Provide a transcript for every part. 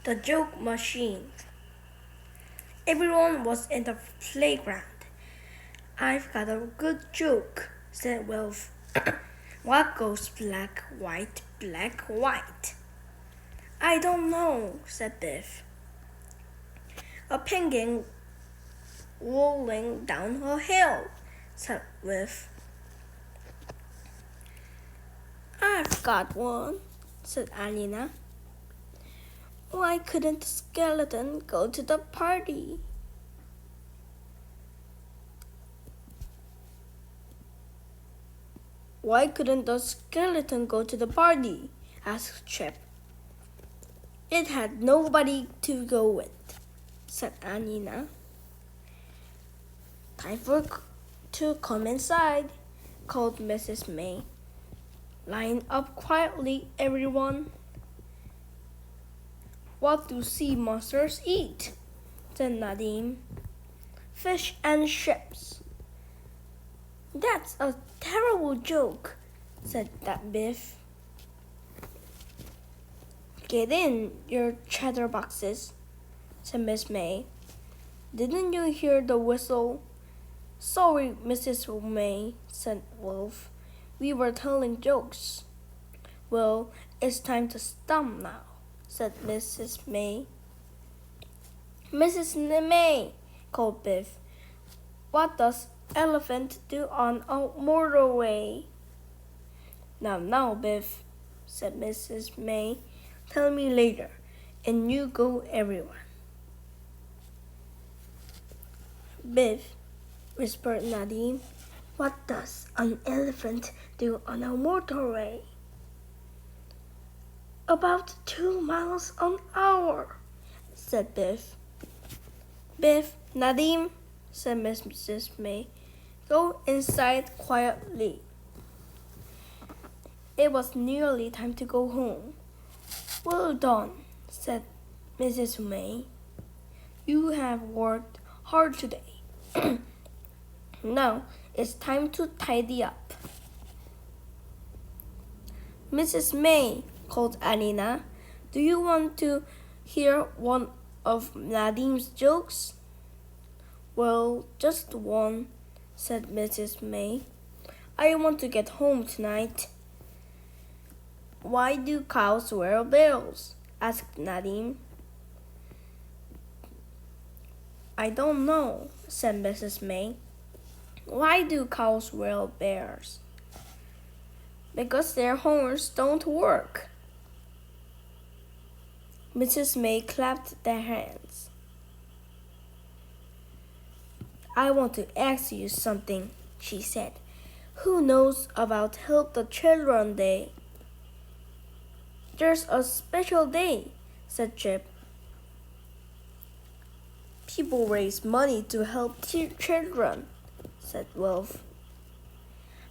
The joke machine. Everyone was in the playground. I've got a good joke, said Wolf. What goes black, white, black, white? I don't know, said Biff. A penguin rolling down a hill, said Biff. I've got one, said Alina. Why couldn't the skeleton go to the party? Why couldn't the skeleton go to the party? Asked Chip. It had nobody to go with, said Anina. Time to come inside, called Mrs. May. Line up quietly, everyone. What do sea monsters eat? Said Nadim. Fish and ships. That's a terrible joke, said that Biff. Get in, your chatterboxes, said Miss May. Didn't you hear the whistle? Sorry, Mrs. May, said Wolf. We were telling jokes. Well, it's time to stop now, said Mrs. May. Mrs. May, called Biff. What does elephant do on a motorway? Now, Biff, said Mrs. May. Tell me later, and you go, everyone. Biff, whispered Nadim. What does an elephant do on a motorway? About 2 miles an hour, said Biff. Biff, Nadim, said Mrs. May, go inside quietly. It was nearly time to go home. Well done, said Mrs. May. You have worked hard today. Now it's time to tidy up. Mrs. May, called Anina, do you want to hear one of Nadim's jokes? Well, just one, said Mrs. May. I want to get home tonight. Why do cows wear bells? Asked Nadim. I don't know, said Mrs. May. Why do cows wear bells? Because their horns don't work. Mrs. May clapped their hands. I want to ask you something, she said. Who knows about Help the Children Day? There's a special day, said Chip. People raise money to help children, said Wolf.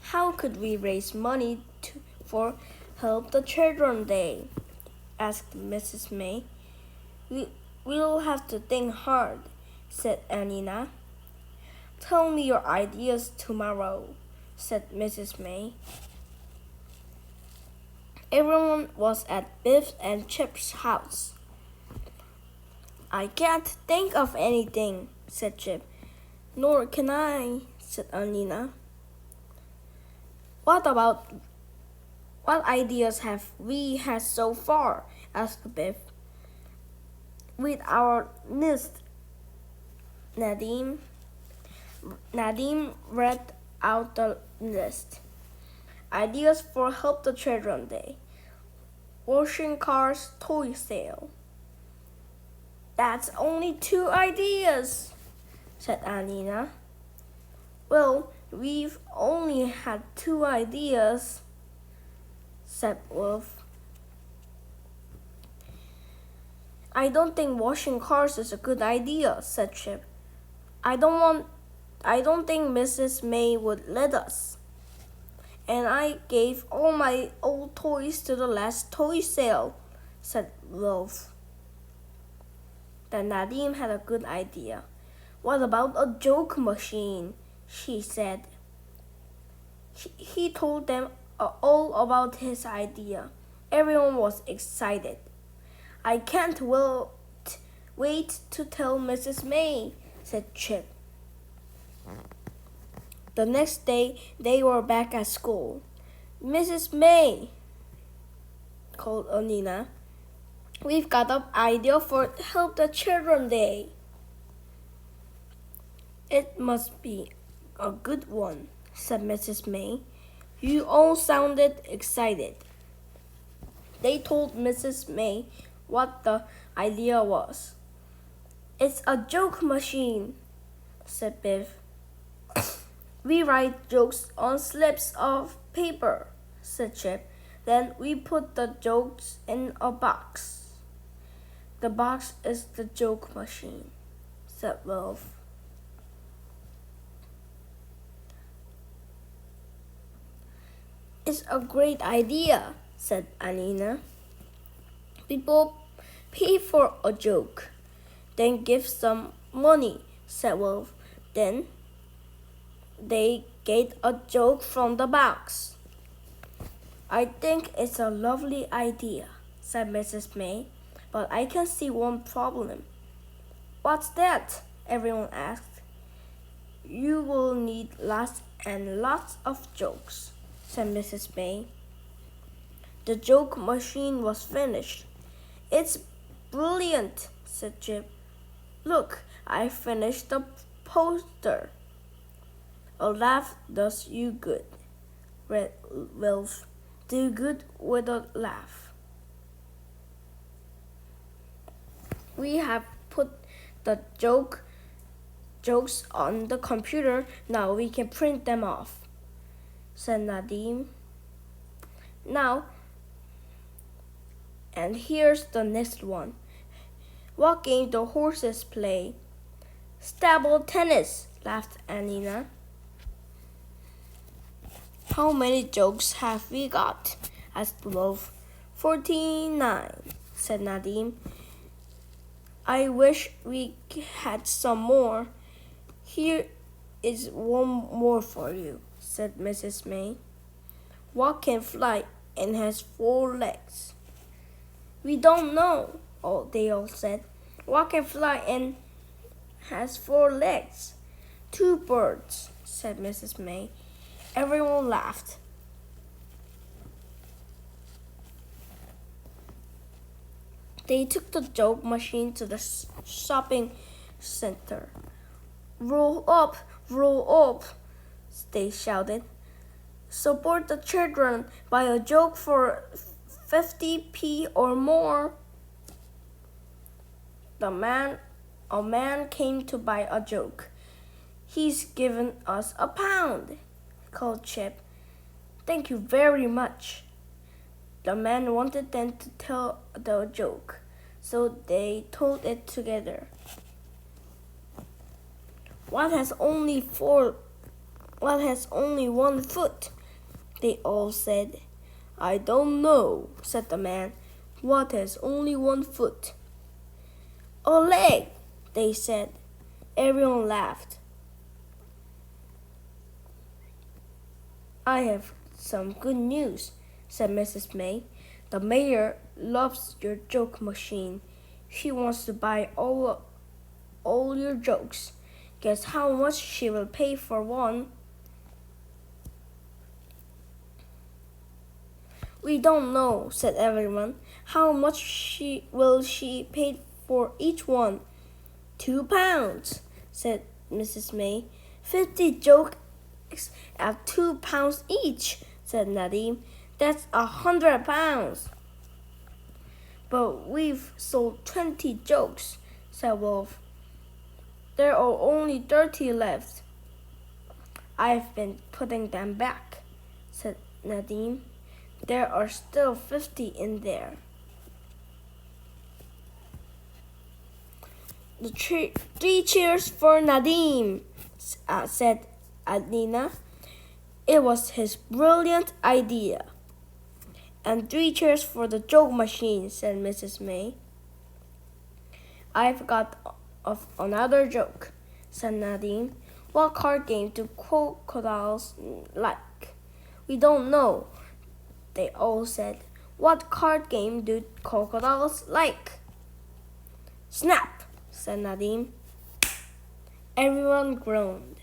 How could we raise money for Help the Children Day? Asked Mrs. May. We'll have to think hard, said Anina. Tell me your ideas tomorrow, said Mrs. May. Everyone was at Biff and Chip's house. I can't think of anything, said Chip. Nor can I, said Anina. What ideas have we had so far? Asked Biff. With our list, Nadim read out the list. Ideas for Help the Children Day. Washing cars toy sale. That's only 2 ideas, said Anina. Well, we've only had 2 ideas, said Wolf. I don't think washing cars is a good idea, said Chip. I don't think Mrs. May would let us. And I gave all my old toys to the last toy sale, said Wolf. Then Nadim had a good idea. What about a joke machine? She said. He told them all about his idea. Everyone was excited. I can't wait to tell Mrs. May, said Chip. The next day, they were back at school. Mrs. May, called Nina, we've got an idea for Help the Children Day. It must be a good one, said Mrs. May. You all sounded excited. They told Mrs. May what the idea was. It's a joke machine, said Biff. We write jokes on slips of paper, said Chip. Then we put the jokes in a box. The box is the joke machine, said Wolf. It's a great idea, said Alina. People pay for a joke, then give some money, said Wolf. Then they get a joke from the box. I think it's a lovely idea, said Mrs. May, but I can see one problem. What's that? Everyone asked. You will need lots and lots of jokes, said Mrs. May. The joke machine was finished. It's brilliant, said Chip. Look, I finished the poster. A laugh does you good, read Wolf. Do good with a laugh. We have put the jokes on the computer. Now we can print them off, said Nadim. Now, and here's the next one. What game do horses play? Stable tennis, laughed Anina. How many jokes have we got? Asked Wolf. 49, said Nadim. I wish we had some more. Here is one more for you, said Mrs. May. What can fly and has 4 legs? We don't know, they all said. What can fly and has 4 legs? 2 birds, said Mrs. May. Everyone laughed. They took the joke machine to the shopping center. Roll up, they shouted. Support the children, buy a joke for 50p or more. A man came to buy a joke. He's given us £1, called Chip. Thank you very much. The man wanted them to tell the joke, so they told it together. What has only 1 foot? They all said. I don't know, said the man. What has only 1 foot? A leg, they said. Everyone laughed. I have some good news, said Mrs. May. The mayor loves your joke machine. She wants to buy all your jokes. Guess how much she will pay for one? We don't know, said everyone. How much will she pay for each one? £2, said Mrs. May. 50 jokes at £2 each, said Nadim. That's £100. But we've sold 20 jokes, said Wolf. There are only 30 left. I've been putting them back, said Nadim. There are still 50 in there. The 3 cheers for Nadim, said Adina. It was his brilliant idea. And 3 cheers for the joke machine, said Mrs. May. I've got another joke, said Nadim. What card game do crocodiles like? We don't know, they all said. What card game do crocodiles like? Snap, said Nadim. Everyone groaned.